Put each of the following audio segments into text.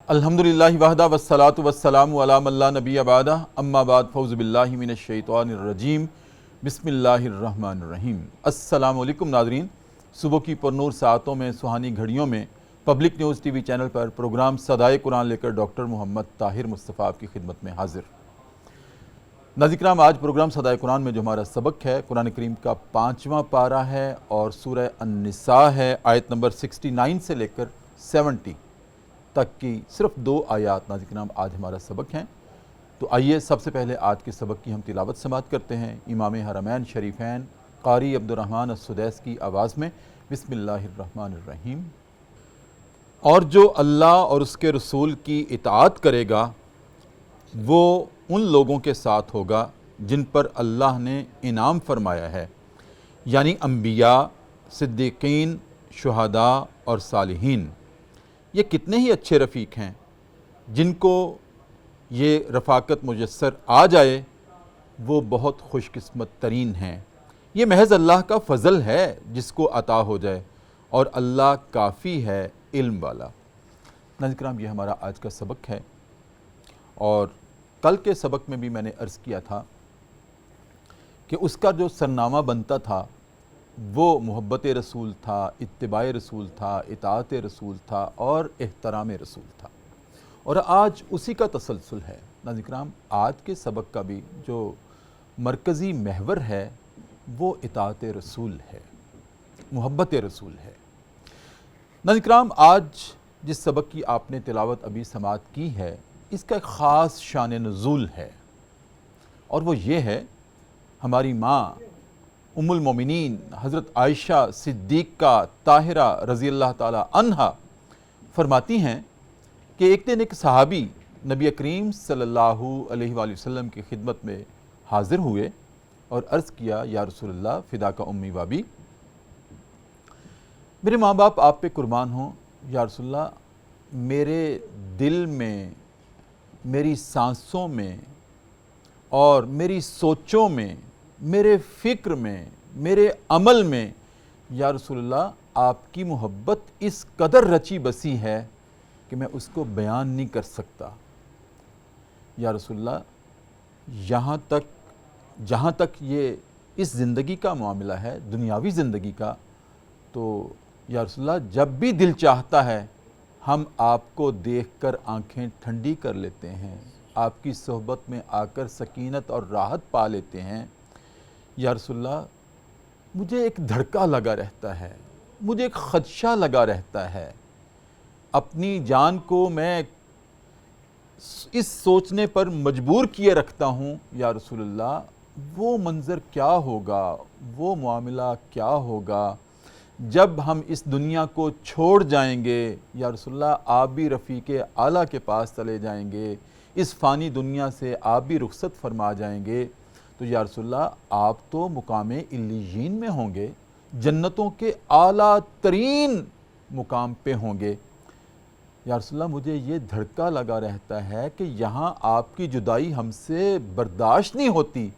الحمدللہ وحدہ والصلاة والسلام علی من لا نبی بعدہ اما بعد فاعوذ باللہ من الشیطان الرجیم بسم اللہ الرحمن الرحیم۔ السلام علیکم ناظرین، صبح کی پرنور ساعتوں میں، سہانی گھڑیوں میں public news T V channel پر پروگرام صدائے قرآن لے کر ڈاکٹر محمد طاہر مصطفیٰ آپ کی خدمت میں حاضر۔ ناظرین کرام، آج پروگرام صدائے قرآن میں جو ہمارا سبق ہے قرآن کریم کا 5واں پارہ ہے اور سورہ النساء ہے، آیت نمبر 69 سے لے کر 70 تک کی صرف 2 آیات ناظرین کرام آج ہمارا سبق ہیں۔ تو آئیے سب سے پہلے آج کے سبق کی ہم تلاوت سماعت کرتے ہیں امام حرمین شریفین قاری عبد الرحمن السدیس کی آواز میں۔ بسم اللہ الرحمن الرحیم۔ اور جو اللہ اور اس کے رسول کی اطاعت کرے گا وہ ان لوگوں کے ساتھ ہوگا جن پر اللہ نے انعام فرمایا ہے، یعنی انبیاء، صدیقین، شہداء اور صالحین۔ یہ کتنے ہی اچھے رفیق ہیں، جن کو یہ رفاقت میسر آ جائے وہ بہت خوش قسمت ترین ہیں۔ یہ محض اللہ کا فضل ہے جس کو عطا ہو جائے، اور اللہ کافی ہے علم والا۔ ناظرین کرام، یہ ہمارا آج کا سبق ہے، اور کل کے سبق میں بھی میں نے عرض کیا تھا کہ اس کا جو سرنامہ بنتا تھا وہ محبت رسول تھا، اتباع رسول تھا، اطاعت رسول تھا اور احترام رسول تھا، اور آج اسی کا تسلسل ہے۔ ناظرین کرام، آج کے سبق کا بھی جو مرکزی محور ہے وہ اطاعت رسول ہے، محبت رسول ہے۔ ناظرین کرام، آج جس سبق کی آپ نے تلاوت ابھی سماعت کی ہے اس کا ایک خاص شان نزول ہے، اور وہ یہ ہے، ہماری ماں ام المومنین حضرت عائشہ صدیقہ طاہرہ رضی اللہ تعالی عنہا فرماتی ہیں کہ ایک دن ایک صحابی نبی کریم صلی اللہ علیہ وآلہ وسلم کی خدمت میں حاضر ہوئے اور عرض کیا، یا رسول اللہ فداک امی وابی، میرے ماں باپ آپ پہ قربان ہوں، یا رسول اللہ میرے دل میں، میری سانسوں میں اور میری سوچوں میں، میرے فکر میں، میرے عمل میں یا رسول اللہ آپ کی محبت اس قدر رچی بسی ہے کہ میں اس کو بیان نہیں کر سکتا۔ یا رسول اللہ جہاں تک یہ اس زندگی کا معاملہ ہے، دنیاوی زندگی کا، تو یا رسول اللہ جب بھی دل چاہتا ہے ہم آپ کو دیکھ کر آنکھیں ٹھنڈی کر لیتے ہیں، آپ کی صحبت میں آ کر سکینت اور راحت پا لیتے ہیں۔ یا رسول اللہ مجھے ایک دھڑکا لگا رہتا ہے، مجھے ایک خدشہ لگا رہتا ہے، اپنی جان کو میں اس سوچنے پر مجبور کیے رکھتا ہوں، یا رسول اللہ وہ منظر کیا ہوگا، وہ معاملہ کیا ہوگا جب ہم اس دنیا کو چھوڑ جائیں گے، یا رسول اللہ آپ بھی رفیق اعلیٰ کے پاس چلے جائیں گے، اس فانی دنیا سے آپ بھی رخصت فرما جائیں گے، تو یا رسول اللہ آپ تو مقام علیین میں ہوں گے، جنتوں کے اعلیٰ ترین مقام پہ ہوں گے۔ یا رسول اللہ مجھے یہ دھڑکا لگا رہتا ہے کہ یہاں آپ کی جدائی ہم سے برداشت نہیں ہوتی،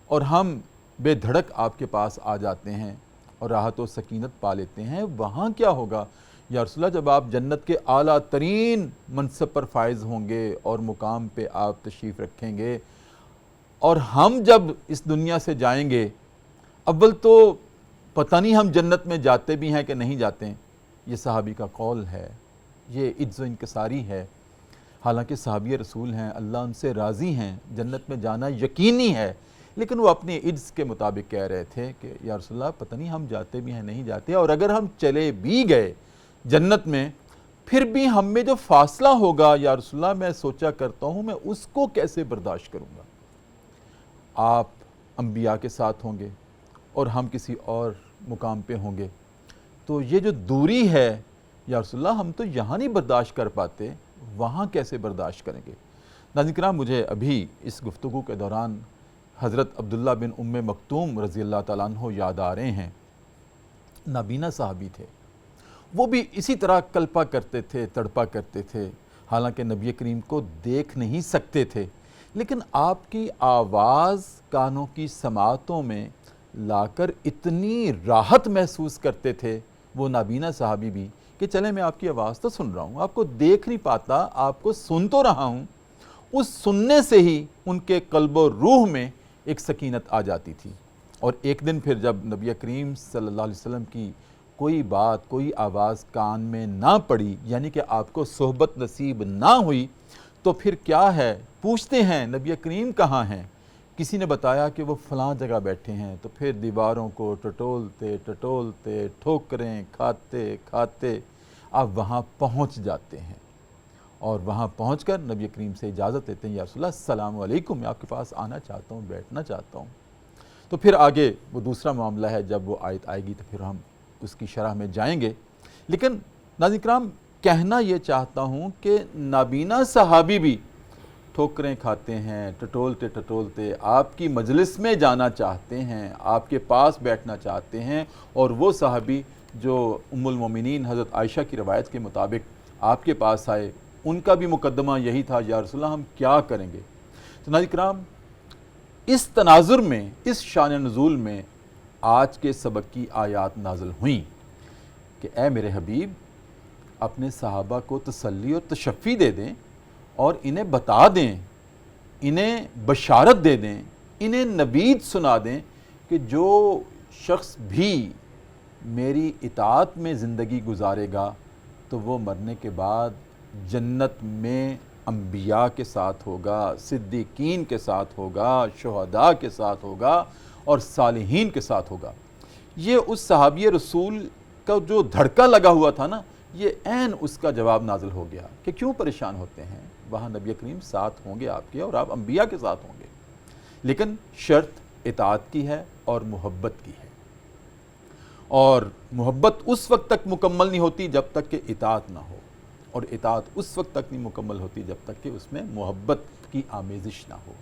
اور ہم بے دھڑک آپ کے پاس آ جاتے ہیں اور راحت و سکینت پا لیتے ہیں۔ وہاں کیا ہوگا یا رسول اللہ جب آپ جنت کے اعلیٰ ترین منصب پر فائز ہوں گے اور مقام پہ آپ تشریف رکھیں گے، اور ہم جب اس دنیا سے جائیں گے، اول تو پتہ نہیں ہم جنت میں جاتے بھی ہیں کہ نہیں جاتے ہیں۔ یہ صحابی کا قول ہے، یہ عجز و انکساری ہے، حالانکہ صحابی رسول ہیں، اللہ ان سے راضی ہیں، جنت میں جانا یقینی ہے، لیکن وہ اپنے عجز کے مطابق کہہ رہے تھے کہ یا رسول اللہ پتہ نہیں ہم جاتے بھی ہیں نہیں جاتے، اور اگر ہم چلے بھی گئے جنت میں پھر بھی ہم میں جو فاصلہ ہوگا یا رسول اللہ میں سوچا کرتا ہوں میں اس کو کیسے برداشت کروں گا۔ آپ انبیاء کے ساتھ ہوں گے اور ہم کسی اور مقام پہ ہوں گے، تو یہ جو دوری ہے یا رسول اللہ ہم تو یہاں نہیں برداشت کر پاتے، وہاں کیسے برداشت کریں گے۔ ناظرین کرام، مجھے ابھی اس گفتگو کے دوران حضرت عبداللہ بن ام مکتوم رضی اللہ تعالیٰ عنہ یاد آ رہے ہیں۔ نابینا صحابی تھے، وہ بھی اسی طرح کلپا کرتے تھے، تڑپا کرتے تھے، حالانکہ نبی کریم کو دیکھ نہیں سکتے تھے، لیکن آپ کی آواز کانوں کی سماعتوں میں لا کر اتنی راحت محسوس کرتے تھے وہ نابینا صحابی بھی کہ چلے میں آپ کی آواز تو سن رہا ہوں, آپ کو دیکھ نہیں پاتا, آپ کو سن تو رہا ہوں. اس سننے سے ہی ان کے قلب و روح میں ایک سکینت آ جاتی تھی. اور ایک دن پھر جب نبی کریم صلی اللہ علیہ وسلم کی کوئی بات, کوئی آواز کان میں نہ پڑی, یعنی کہ آپ کو صحبت نصیب نہ ہوئی, تو پھر کیا ہے, پوچھتے ہیں نبی کریم کہاں ہیں؟ کسی نے بتایا کہ وہ فلاں جگہ بیٹھے ہیں. تو پھر دیواروں کو ٹٹولتے ٹٹولتے, ٹھوکریں کھاتے کھاتے آپ وہاں پہنچ جاتے ہیں. اور وہاں پہنچ کر نبی کریم سے اجازت لیتے ہیں, یا رسول اللہ السلام علیکم, میں آپ کے پاس آنا چاہتا ہوں, بیٹھنا چاہتا ہوں. تو پھر آگے وہ دوسرا معاملہ ہے, جب وہ آیت آئے گی تو پھر ہم اس کی شرح میں جائیں گے. لیکن ناظرین کرام, کہنا یہ چاہتا ہوں کہ نابینا صحابی بھی ٹھوکریں کھاتے ہیں, ٹٹولتے ٹٹولتے آپ کی مجلس میں جانا چاہتے ہیں, آپ کے پاس بیٹھنا چاہتے ہیں. اور وہ صحابی جو ام المومنین حضرت عائشہ کی روایت کے مطابق آپ کے پاس آئے, ان کا بھی مقدمہ یہی تھا, یا رسول اللہ ہم کیا کریں گے. تو ناظرین کرام, اس تناظر میں, اس شان نزول میں آج کے سبق کی آیات نازل ہوئیں کہ اے میرے حبیب, اپنے صحابہ کو تسلی اور تشفی دے دیں, اور انہیں بتا دیں, انہیں بشارت دے دیں, انہیں نوید سنا دیں کہ جو شخص بھی میری اطاعت میں زندگی گزارے گا تو وہ مرنے کے بعد جنت میں انبیاء کے ساتھ ہوگا, صدیقین کے ساتھ ہوگا, شہداء کے ساتھ ہوگا, اور صالحین کے ساتھ ہوگا. یہ اس صحابی رسول کا جو دھڑکا لگا ہوا تھا نا, یہ عین اس کا جواب نازل ہو گیا کہ کیوں پریشان ہوتے ہیں, وہاں نبی کریم ساتھ ہوں گے آپ کے, اور آپ انبیاء کے ساتھ ہوں گے. لیکن شرط اطاعت کی ہے اور محبت کی ہے, اور محبت اس وقت تک مکمل نہیں ہوتی جب تک کہ اطاعت نہ ہو, اور اطاعت اس وقت تک نہیں مکمل ہوتی جب تک کہ اس میں محبت کی آمیزش نہ ہو.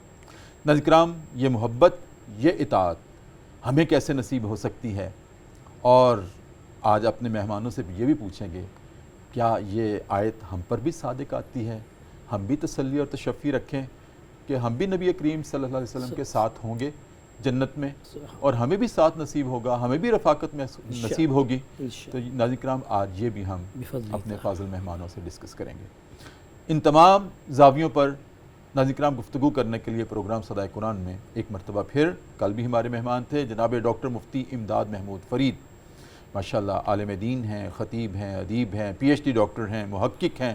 ناظرین کرام, یہ محبت, یہ اطاعت ہمیں کیسے نصیب ہو سکتی ہے؟ اور آج اپنے مہمانوں سے یہ بھی پوچھیں گے, کیا یہ آیت ہم پر بھی صادق آتی ہے؟ ہم بھی تسلی اور تشفی رکھیں کہ ہم بھی نبی کریم صلی اللہ علیہ وسلم کے ساتھ ہوں گے جنت میں, اور ہمیں بھی ساتھ نصیب ہوگا, ہمیں بھی رفاقت میں نصیب ہوگی. تو ناظرین کرام, آج یہ بھی ہم اپنے فاضل مہمانوں سے ڈسکس کریں گے. ان تمام زاویوں پر ناظرین کرام گفتگو کرنے کے لیے پروگرام صدائے قرآن میں ایک مرتبہ پھر کل بھی ہمارے مہمان تھے جناب ڈاکٹر مفتی امداد محمود فرید. ماشاءاللہ عالم دین ہیں, خطیب ہیں, ادیب ہیں, پی ایچ ڈی ڈاکٹر ہیں, محقق ہیں,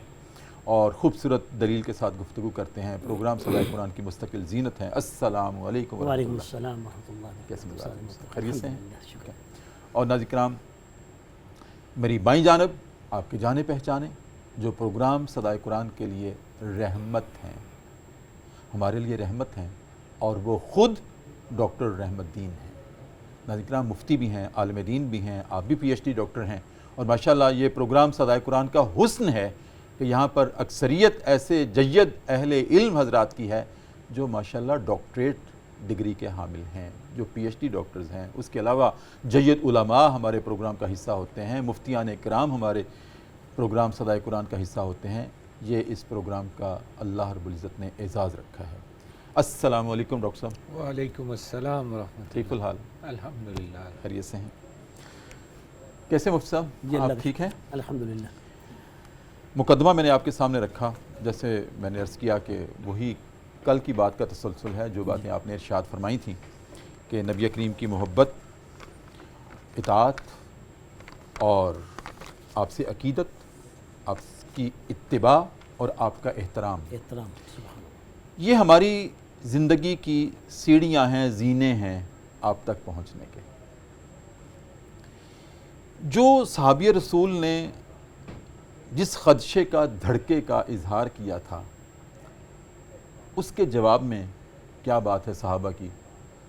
اور خوبصورت دلیل کے ساتھ گفتگو کرتے ہیں. پروگرام صدائے قرآن کی مستقل زینت ہیں. السلام علیکم وعلیکم السلام ورحمۃ اللہ. کیسے مزاج, خیریت سے ہیں؟ اور ناظرین کرام, میری بائیں جانب آپ کے جانے پہچانے جو پروگرام صدائے قرآن کے لیے رحمت ہیں, ہمارے لیے رحمت ہیں, اور وہ خود ڈاکٹر رحمت دین ہیں. ناظرین کرام, مفتی بھی ہیں, عالم دین بھی ہیں, آپ بھی پی ایچ ڈی ڈاکٹر ہیں, اور ماشاءاللہ یہ پروگرام صدائے قرآن کا حسن ہے کہ یہاں پر اکثریت ایسے جید اہل علم حضرات کی ہے جو ماشاءاللہ ڈاکٹریٹ ڈگری کے حامل ہیں, جو پی ایچ ڈی ڈاکٹرز ہیں. اس کے علاوہ جید علماء ہمارے پروگرام کا حصہ ہوتے ہیں, مفتیان کرام ہمارے پروگرام صدائے قرآن کا حصہ ہوتے ہیں. یہ اس پروگرام کا اللہ رب العزت نے اعزاز رکھا ہے. السلام علیکم ڈاکٹر صاحب. وعلیکم السلام ورحمۃ اللہ. ٹھیک الحال؟ الحمدللہ. خیریت سے ہیں؟ کیسے مفتی صاحب, آپ ٹھیک ہیں؟ الحمدللہ. مقدمہ میں نے آپ کے سامنے رکھا, جیسے میں نے عرض کیا کہ وہی کل کی بات کا تسلسل ہے, جو باتیں آپ نے ارشاد فرمائی تھیں کہ نبی کریم کی محبت, اطاعت, اور آپ سے عقیدت, آپ کی اتباع, اور آپ کا احترام, یہ ہماری زندگی کی سیڑھیاں ہیں, زینے ہیں آپ تک پہنچنے کے. جو صحابی رسول نے جس خدشے کا, دھڑکے کا اظہار کیا تھا, اس کے جواب میں کیا بات ہے صحابہ کی,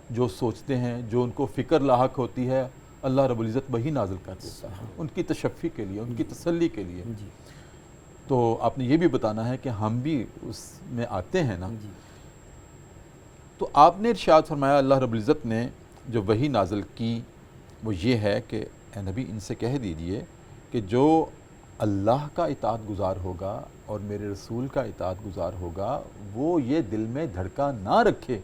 جو سوچتے ہیں, جو ان کو فکر لاحق ہوتی ہے, اللہ رب العزت وہی نازل کر دیتا ہے ان کی تشفی کے لیے, ان کی تسلی کے لیے. تو آپ نے یہ بھی بتانا ہے کہ ہم بھی اس میں آتے ہیں نا. تو آپ نے ارشاد فرمایا, اللہ رب العزت نے جو وحی نازل کی وہ یہ ہے کہ اے نبی, ان سے کہہ دیجئے کہ جو اللہ کا اطاعت گزار ہوگا اور میرے رسول کا اطاعت گزار ہوگا, وہ یہ دل میں دھڑکا نہ رکھے,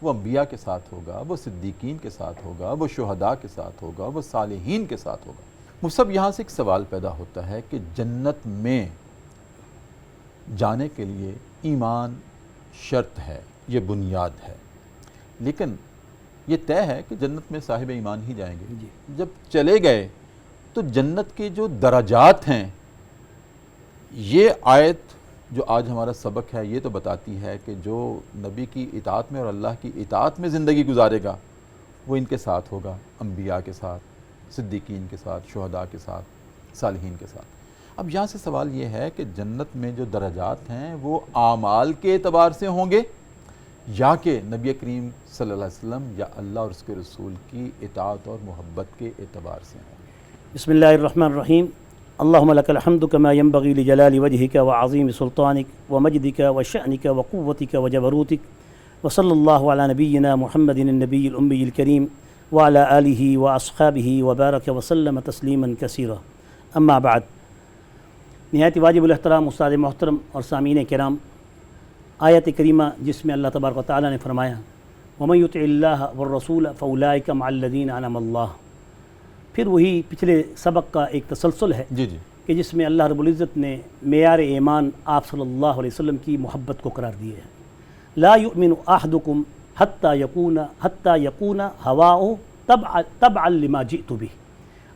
وہ انبیاء کے ساتھ ہوگا, وہ صدیقین کے ساتھ ہوگا, وہ شہداء کے ساتھ ہوگا, وہ صالحین کے ساتھ ہوگا. مصعب یہاں سے ایک سوال پیدا ہوتا ہے کہ جنت میں جانے کے لیے ایمان شرط ہے، یہ بنیاد ہے، لیکن یہ طے ہے کہ جنت میں صاحب ایمان ہی جائیں گے۔ جی جب چلے گئے تو جنت کے جو درجات ہیں، یہ آیت جو آج ہمارا سبق ہے یہ تو بتاتی ہے کہ جو نبی کی اطاعت میں اور اللہ کی اطاعت میں زندگی گزارے گا وہ ان کے ساتھ ہوگا، انبیاء کے ساتھ، صدیقین کے ساتھ، شہداء کے ساتھ، صالحین کے ساتھ۔ اب یہاں سے سوال یہ ہے کہ جنت میں جو درجات ہیں وہ اعمال کے اعتبار سے ہوں گے یا کہ نبی کریم صلی اللہ علیہ وسلم یا اللہ اور اس کے رسول کی اطاعت اور محبت کے اعتبار سے ہوں گے؟ بسم اللہ الرحمن الرحیم۔ اللہم لک الحمد کما ینبغی لجلال وجہک وعظیم سلطانک ومجدک وشأنک وقوتک وجبروتک وصلی اللہ علی نبینا محمد النبی الامی الکریم وعلی آلہ واصحابہ وبارک وسلم تسلیما کثیرا، اما بعد۔ نہایت واجب الاحترام استاد محترم اور سامعین کرام، آیت کریمہ جس میں اللہ تبارک و تعالیٰ نے فرمایا وَمَن يُطِعِ اللَّهَ وَالرَّسُولَ فَأُولَٰئِكَ مَعَ الَّذِينَ أَنْعَمَ اللَّهُ، پھر وہی پچھلے سبق کا ایک تسلسل ہے جی کہ جس میں اللہ رب العزت نے معیار ایمان آپ صلی اللہ علیہ وسلم کی محبت کو قرار دیا ہے۔ لا يؤمن أحدكم حتى يكون هواؤه تبعا لما جئت به،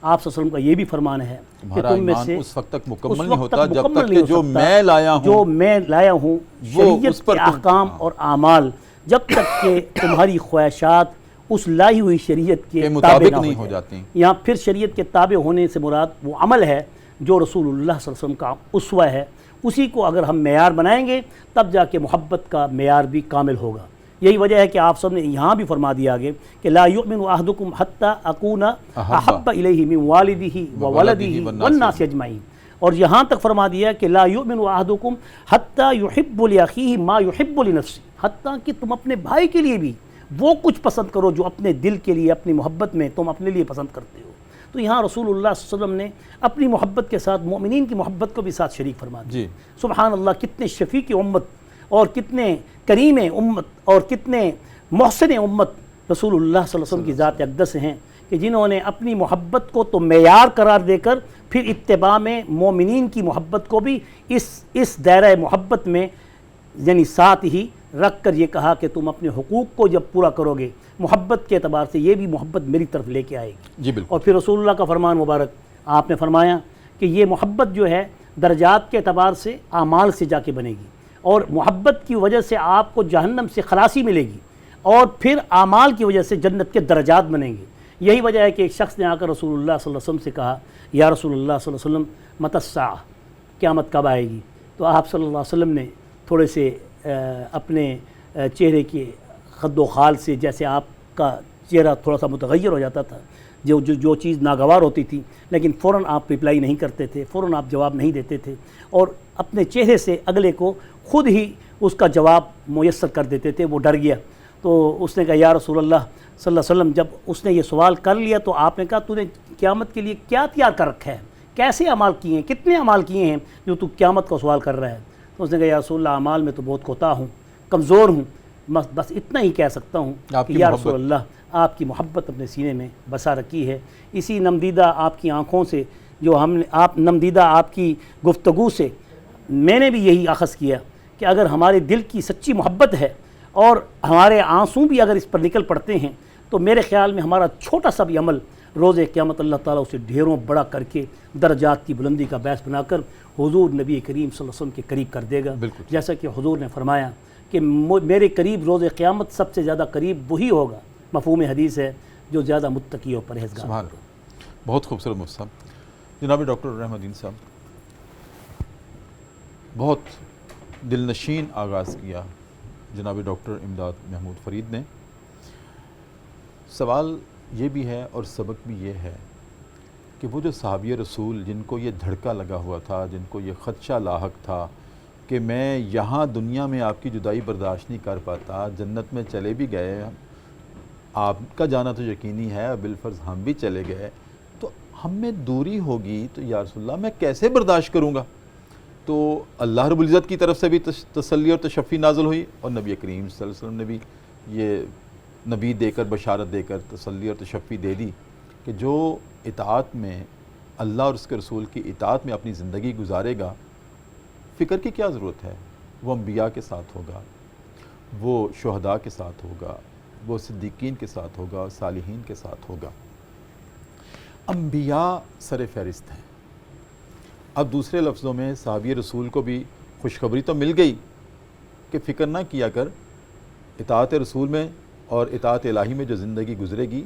آپ صلی اللہ علیہ وسلم کا یہ بھی فرمان ہے کہ ہمارا تم میں ایمان سے اس وقت تک اس مکمل نہیں وقت ہوتا جب مکمل تک نہیں کہ ہو جو سکتا میں لایا ہوں جو میں لایا ہوں وہ شریعت اس پر کے احکام اور اعمال، جب تک کہ تمہاری خواہشات اس لائی ہوئی شریعت کے مطابق تابع نہ نہیں ہو ہو جائیں۔ جاتی۔ یہاں پھر شریعت کے تابع ہونے سے مراد وہ عمل ہے جو رسول اللہ صلی اللہ علیہ وسلم کا اسوہ ہے، اسی کو اگر ہم معیار بنائیں گے تب جا کے محبت کا معیار بھی کامل ہوگا۔ یہی وجہ ہے کہ آپ سب نے یہاں بھی فرما دیا آگے کہ لا یؤمن احدکم حتی اکون احب الیہ من والدہ وولدہ والناس اجمعین، اور یہاں تک فرما دیا کہ لا یؤمن احدکم حتی یحب لاخیہ ما یحب لنفسہ، حتیٰ کہ تم اپنے بھائی کے لیے بھی وہ کچھ پسند کرو جو اپنے دل کے لیے، اپنی محبت میں تم اپنے لیے پسند کرتے ہو۔ تو یہاں رسول اللہ صلی اللہ علیہ وسلم نے اپنی محبت کے ساتھ مومنین کی محبت کو بھی ساتھ شریک فرما دیا۔ جی سبحان اللہ، کتنے شفیق امت اور کتنے کریم امت اور کتنے محسن امت رسول اللہ صلی اللہ علیہ وسلم کی ذات اقدس ہیں کہ جنہوں نے اپنی محبت کو تو معیار قرار دے کر پھر اتباع میں مومنین کی محبت کو بھی اس دائرہ محبت میں یعنی ساتھ ہی رکھ کر یہ کہا کہ تم اپنے حقوق کو جب پورا کرو گے محبت کے اعتبار سے یہ بھی محبت میری طرف لے کے آئے گی۔ جی بالکل۔ اور پھر رسول اللہ کا فرمان مبارک آپ نے فرمایا کہ یہ محبت جو ہے درجات کے اعتبار سے اعمال سے جا کے بنے گی، اور محبت کی وجہ سے آپ کو جہنم سے خلاصی ملے گی، اور پھر اعمال کی وجہ سے جنت کے درجات بنیں گے۔ یہی وجہ ہے کہ ایک شخص نے آ کر رسول اللہ صلی اللہ علیہ وسلم سے کہا یا رسول اللہ صلی اللہ علیہ وسلم متی الساعہ، قیامت کب آئے گی؟ تو آپ صلی اللہ علیہ وسلم نے تھوڑے سے اپنے چہرے کے خد و خال سے، جیسے آپ کا چہرہ تھوڑا سا متغیر ہو جاتا تھا، جو چیز ناگوار ہوتی تھی، لیکن فوراً آپ رپلائی نہیں کرتے تھے، فوراً آپ جواب نہیں دیتے تھے، اور اپنے چہرے سے اگلے کو خود ہی اس کا جواب میسر کر دیتے تھے۔ وہ ڈر گیا تو اس نے کہا یا رسول اللہ صلی اللہ علیہ وسلم، جب اس نے یہ سوال کر لیا تو آپ نے کہا تو نے قیامت کے لیے کیا تیار کر رکھا ہے، کیسے اعمال کیے ہیں، کتنے اعمال کیے ہیں جو تو قیامت کا سوال کر رہا ہے؟ تو اس نے کہا یا رسول اللہ اعمال میں تو بہت کوتا ہوں، کمزور ہوں، بس اتنا ہی کہہ سکتا ہوں کہ یا رسول اللہ آپ کی محبت اپنے سینے میں بسا رکھی ہے۔ اسی نمدیدہ آپ کی آنکھوں سے جو ہم نے نمدیدہ آپ کی گفتگو سے میں نے بھی یہی اخذ کیا کہ اگر ہمارے دل کی سچی محبت ہے اور ہمارے آنسوں بھی اگر اس پر نکل پڑتے ہیں تو میرے خیال میں ہمارا چھوٹا سا بھی عمل روز قیامت اللہ تعالیٰ اسے ڈھیروں بڑا کر کے درجات کی بلندی کا باعث بنا کر حضور نبی کریم صلی اللہ علیہ وسلم کے قریب کر دے گا۔ جیسا کہ حضور نے فرمایا کہ میرے قریب روز قیامت سب سے زیادہ قریب وہی ہوگا، مفہوم حدیث ہے، جو زیادہ متقی اور پرہیزگار۔ سبحان اللہ، بہت خوبصورت مفتی صاحب۔ جناب ڈاکٹر رحمت الدین صاحب، بہت دل نشین آغاز کیا جناب ڈاکٹر امداد محمود فرید نے۔ سوال یہ بھی ہے اور سبق بھی یہ ہے کہ وہ جو صحابی رسول جن کو یہ دھڑکا لگا ہوا تھا، جن کو یہ خدشہ لاحق تھا کہ میں یہاں دنیا میں آپ کی جدائی برداشت نہیں کر پاتا، جنت میں چلے بھی گئے، آپ کا جانا تو یقینی ہے، بالفرض ہم بھی چلے گئے، تو ہم میں دوری ہوگی تو یا رسول اللہ میں کیسے برداشت کروں گا؟ تو اللہ رب العزت کی طرف سے بھی تسلی اور تشفی نازل ہوئی، اور نبی کریم صلی اللہ علیہ وسلم نے بھی یہ نبی دے کر، بشارت دے کر تسلی اور تشفی دے دی کہ جو اطاعت میں اللہ اور اس کے رسول کی اطاعت میں اپنی زندگی گزارے گا، فکر کی کیا ضرورت ہے؟ وہ انبیاء کے ساتھ ہوگا، وہ شہداء کے ساتھ ہوگا، وہ صدیقین کے ساتھ ہوگا، صالحین کے ساتھ ہوگا۔ انبیاء سر فہرست ہیں۔ اب دوسرے لفظوں میں صحابی رسول کو بھی خوشخبری تو مل گئی کہ فکر نہ کیا کر، اطاعت رسول میں اور اطاعت الہی میں جو زندگی گزرے گی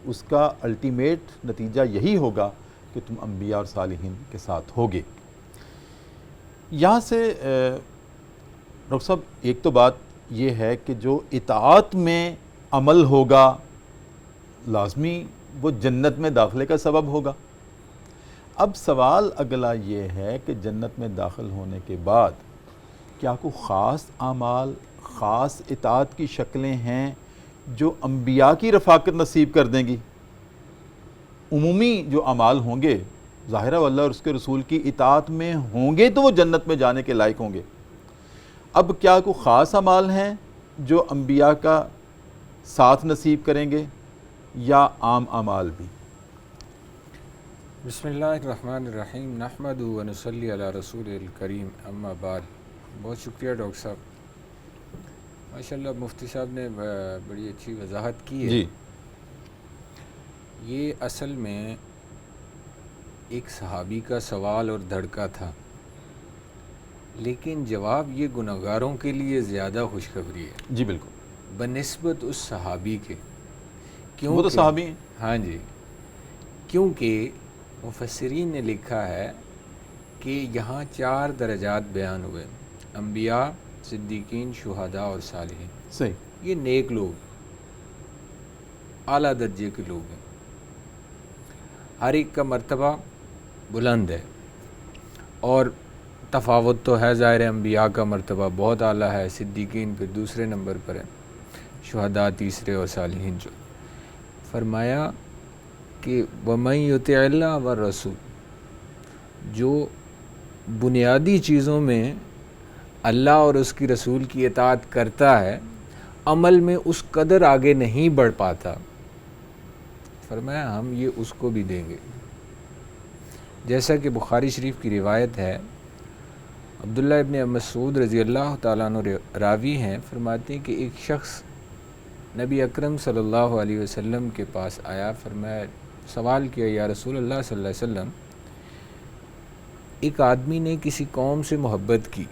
اس کا الٹیمیٹ نتیجہ یہی ہوگا کہ تم انبیاء اور صالحین کے ساتھ ہوگے۔ یہاں سے ڈاکٹر صاحب ایک تو بات یہ ہے کہ جو اطاعت میں عمل ہوگا لازمی وہ جنت میں داخلے کا سبب ہوگا۔ اب سوال اگلا یہ ہے کہ جنت میں داخل ہونے کے بعد کیا کوئی خاص اعمال، خاص اطاعت کی شکلیں ہیں جو انبیاء کی رفاقت نصیب کر دیں گی؟ عمومی جو اعمال ہوں گے ظاہرہ اللہ اور اس کے رسول کی اطاعت میں ہوں گے تو وہ جنت میں جانے کے لائق ہوں گے۔ اب کیا کوئی خاص اعمال ہیں جو انبیاء کا ساتھ نصیب کریں گے یا عام اعمال بھی؟ بسم اللہ الرحمن الرحیم، نحمد و نصلی علی رسول الکریم، اما بعد۔ بہت شکریہ ڈاکٹر صاحب، ماشاءاللہ مفتی صاحب نے بڑی اچھی وضاحت کی ہے۔ جی، یہ اصل میں ایک صحابی کا سوال اور دھڑکا تھا، لیکن جواب یہ گناہگاروں کے لیے زیادہ خوشخبری ہے جی بالکل، بنسبت اس صحابی کے، وہ تو صحابی ہیں۔ ہاں جی، کیونکہ مفسرین نے لکھا ہے کہ یہاں 4 درجات بیان ہوئے، انبیاء، صدیقین، شہداء اور صالحین۔ صحیح، یہ نیک لوگ، اعلیٰ درجے کے لوگ ہیں، ہر ایک کا مرتبہ بلند ہے، اور تفاوت تو ہے ظاہر ہے، انبیاء کا مرتبہ بہت اعلیٰ ہے، صدیقین پھر دوسرے نمبر پر ہے، شہداء تیسرے اور صالحین جو۔ فرمایا کہ وَمَن يُطِعِ اللَّهَ وَالرَّسُولَ، جو بنیادی چیزوں میں اللہ اور اس کی رسول کی اطاعت کرتا ہے، عمل میں اس قدر آگے نہیں بڑھ پاتا، فرمایا ہم یہ اس کو بھی دیں گے۔ جیسا کہ بخاری شریف کی روایت ہے، عبداللہ ابن مسعود رضی اللہ تعالیٰ عنہ راوی ہیں، فرماتے ہیں کہ ایک شخص نبی اکرم صلی اللہ علیہ وسلم کے پاس آیا، فرمایا، سوال کیا، یا رسول اللہ صلی اللہ علیہ وسلم، ایک آدمی نے کسی قوم سے محبت کی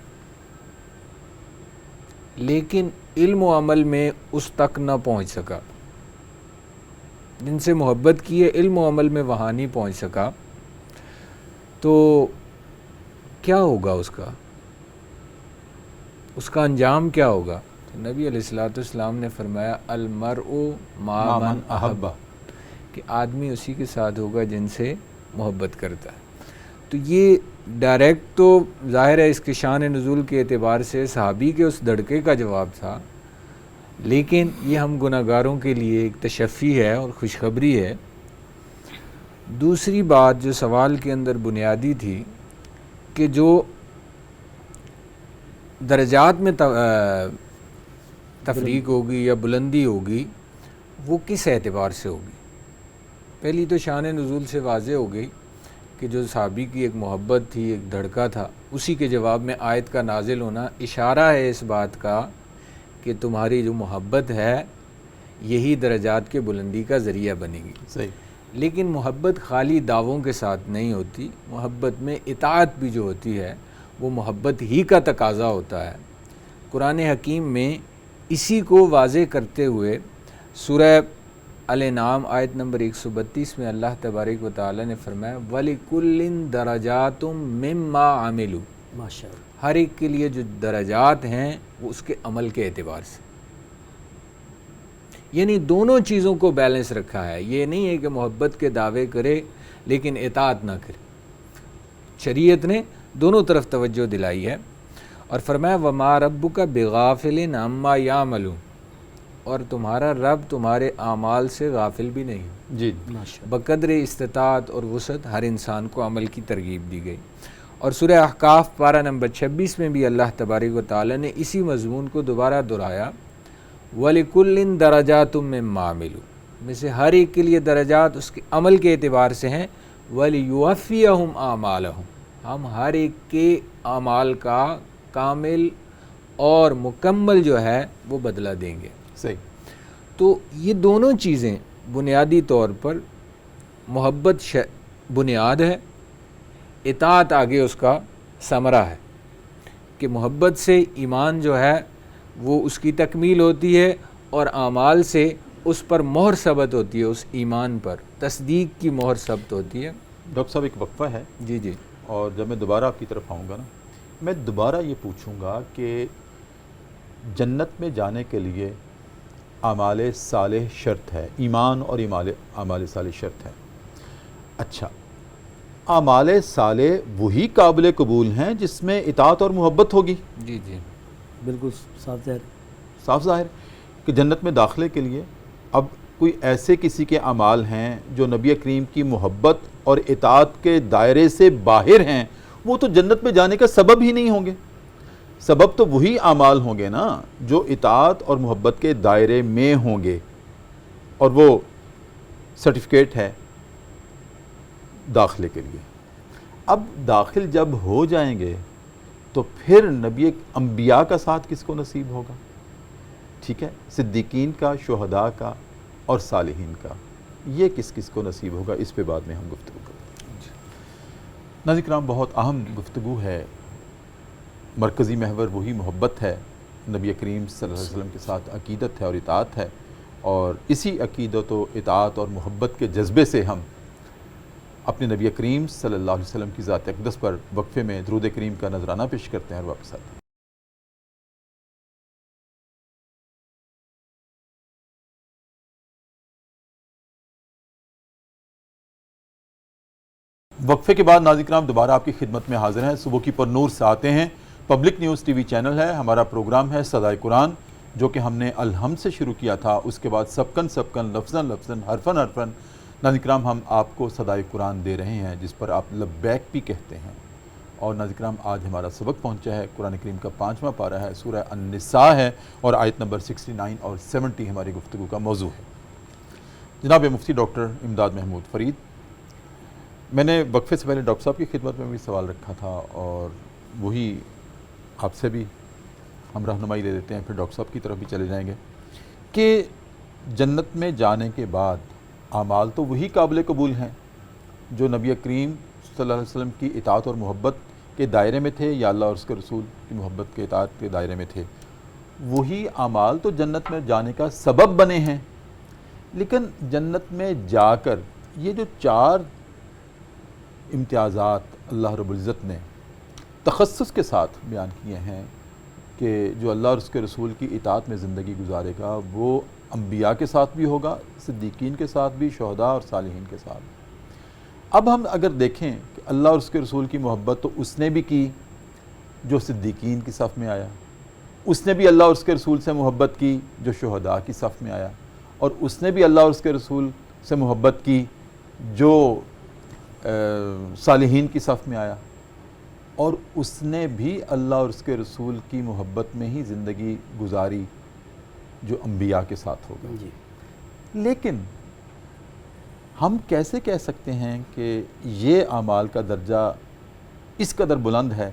لیکن علم و عمل میں اس تک نہ پہنچ سکا، جن سے محبت کی ہے علم و عمل میں وہاں نہیں پہنچ سکا، تو کیا ہوگا اس کا انجام کیا ہوگا؟ تو نبی علیہ الصلوۃ والسلام نے فرمایا المرء مع من احب، کہ آدمی اسی کے ساتھ ہوگا جن سے محبت کرتا ہے۔ تو یہ ڈائریکٹ تو ظاہر ہے اس کے شان نزول کے اعتبار سے صحابی کے اس دھڑکے کا جواب تھا، لیکن یہ ہم گناہ گاروں کے لیے ایک تشفی ہے اور خوشخبری ہے۔ دوسری بات جو سوال کے اندر بنیادی تھی کہ جو درجات میں تفریق ہوگی یا بلندی ہوگی وہ کس اعتبار سے ہوگی؟ پہلی تو شان نزول سے واضح ہو گئی کہ جو صحابی کی ایک محبت تھی، ایک دھڑکا تھا، اسی کے جواب میں آیت کا نازل ہونا اشارہ ہے اس بات کا کہ تمہاری جو محبت ہے یہی درجات کے بلندی کا ذریعہ بنے گی۔ صحیح، لیکن محبت خالی دعووں کے ساتھ نہیں ہوتی، محبت میں اطاعت بھی جو ہوتی ہے وہ محبت ہی کا تقاضا ہوتا ہے۔ قرآن حکیم میں اسی کو واضح کرتے ہوئے سورہ الانعام آیت نمبر 132 میں اللہ تبارک و تعالی نے فرمایا وَلِكُلٍّ دَرَجَاتٌ مِّمَّا عَمِلُوا، ماشاءاللہ، ہر ایک کے لیے جو درجات ہیں وہ اس کے عمل کے اعتبار سے، یعنی دونوں چیزوں کو بیلنس رکھا ہے۔ یہ نہیں ہے کہ محبت کے دعوے کرے لیکن اطاعت نہ کرے، شریعت نے دونوں طرف توجہ دلائی ہے۔ اور فرمایا وَمَا رَبُّكَ بِغَافِلٍ عَمَّا يَعْمَلُونَ، اور تمہارا رب تمہارے اعمال سے غافل بھی نہیں۔ جی، بقدر استطاعت اور وسعت ہر انسان کو عمل کی ترغیب دی گئی۔ اور سورہ احقاف پارہ نمبر 26 میں بھی اللہ تبارک و تعالی نے اسی مضمون کو دوبارہ دہرایا وَلِكُلٍّ دَرَجَاتٌ مِّمَّا عَمِلُوا، میں سے ہر ایک کے لیے درجات اس کے عمل کے اعتبار سے ہیں، وَلِيُوَفِّيَهُمْ أَعْمَالَهُمْ، ہم ہر ایک کے اعمال کا کامل اور مکمل جو ہے وہ بدلہ دیں گے. صحیح. تو یہ دونوں چیزیں بنیادی طور پر محبت بنیاد ہے، اطاعت آگے اس کا ثمرہ ہے، کہ محبت سے ایمان جو ہے وہ اس کی تکمیل ہوتی ہے اور اعمال سے اس پر مہر ثبت ہوتی ہے، اس ایمان پر تصدیق کی مہر ثبت ہوتی ہے. ڈاکٹر صاحب ایک وقفہ ہے، جی جی. اور جب میں دوبارہ آپ کی طرف آؤں گا نا، میں دوبارہ یہ پوچھوں گا کہ جنت میں جانے کے لیے اعمال صالح شرط ہے، ایمان اور اعمال صالح شرط ہے. اچھا، اعمال صالح وہی قابل قبول ہیں جس میں اطاعت اور محبت ہوگی؟ جی جی بالکل صاف ظاہر. صاف ظاہر کہ جنت میں داخلے کے لیے اب کوئی ایسے کسی کے اعمال ہیں جو نبی کریم کی محبت اور اطاعت کے دائرے سے باہر ہیں، وہ تو جنت میں جانے کا سبب ہی نہیں ہوں گے. سبب تو وہی اعمال ہوں گے نا جو اطاعت اور محبت کے دائرے میں ہوں گے، اور وہ سرٹیفکیٹ ہے داخلے کے لیے. اب داخل جب ہو جائیں گے تو پھر نبی انبیاء کا ساتھ کس کو نصیب ہوگا؟ ٹھیک ہے، صدیقین کا، شہداء کا اور صالحین کا، یہ کس کس کو نصیب ہوگا، اس پہ بعد میں ہم گفتگو کریں گے. ناظرین کرام، بہت اہم گفتگو ہے، مرکزی محور وہی محبت ہے، نبی کریم صلی اللہ علیہ وسلم کے ساتھ عقیدت ہے اور اطاعت ہے، اور اسی عقیدت و اطاعت اور محبت کے جذبے سے ہم اپنے نبی کریم صلی اللہ علیہ وسلم کی ذات اقدس پر وقفے میں درود کریم کا نذرانہ پیش کرتے ہیں اور واپس آتے ہیں. وقفے کے بعد ناظرین کرام دوبارہ آپ کی خدمت میں حاضر ہیں. صبح کی پر نور سے آتے ہیں، public news T V channel ہے، ہمارا پروگرام ہے صدائے قرآن، جو کہ ہم نے الحمد سے شروع کیا تھا، اس کے بعد سبکن سبکن، لفظاً لفظاً، حرفاً حرفاً ناظرین کرام ہم آپ کو صدائے قرآن دے رہے ہیں، جس پر آپ لبیک بھی کہتے ہیں. اور ناظرین کرام آج ہمارا سبق پہنچا ہے قرآن کریم کا 5واں پارہ ہے، سورہ النساء ہے، اور آیت نمبر 69 اور 70 ہماری گفتگو کا موضوع ہے. جناب مفتی ڈاکٹر امداد محمود فرید، میں نے وقفے سے پہلے ڈاکٹر صاحب کی خدمت میں بھی سوال رکھا تھا، اور وہی آپ سے بھی ہم رہنمائی لے لیتے ہیں، پھر ڈاکٹر صاحب کی طرف بھی چلے جائیں گے، کہ جنت میں جانے کے بعد اعمال تو وہی قابل قبول ہیں جو نبی کریم صلی اللہ علیہ وسلم کی اطاعت اور محبت کے دائرے میں تھے، یا اللہ اور اس کے رسول کی محبت کے اطاعت کے دائرے میں تھے. وہی اعمال تو جنت میں جانے کا سبب بنے ہیں. لیکن جنت میں جا کر یہ جو 4 امتیازات اللہ رب العزت نے تخصص کے ساتھ بیان کیے ہیں کہ جو اللہ اور اس کے رسول کی اطاعت میں زندگی گزارے گا وہ انبیاء کے ساتھ بھی ہوگا، صدیقین کے ساتھ بھی، شہداء اور صالحین کے ساتھ. اب ہم اگر دیکھیں کہ اللہ اور اس کے رسول کی محبت تو اس نے بھی کی جو صدیقین کی صف میں آیا، اس نے بھی اللہ اور اس کے رسول سے محبت کی جو شہداء کی صف میں آیا، اور اس نے بھی اللہ اور اس کے رسول سے محبت کی جو صالحین کی صف میں آیا، اور اس نے بھی اللہ اور اس کے رسول کی محبت میں ہی زندگی گزاری جو انبیاء کے ساتھ ہوگا. جی. لیکن ہم کیسے کہہ سکتے ہیں کہ یہ اعمال کا درجہ اس قدر بلند ہے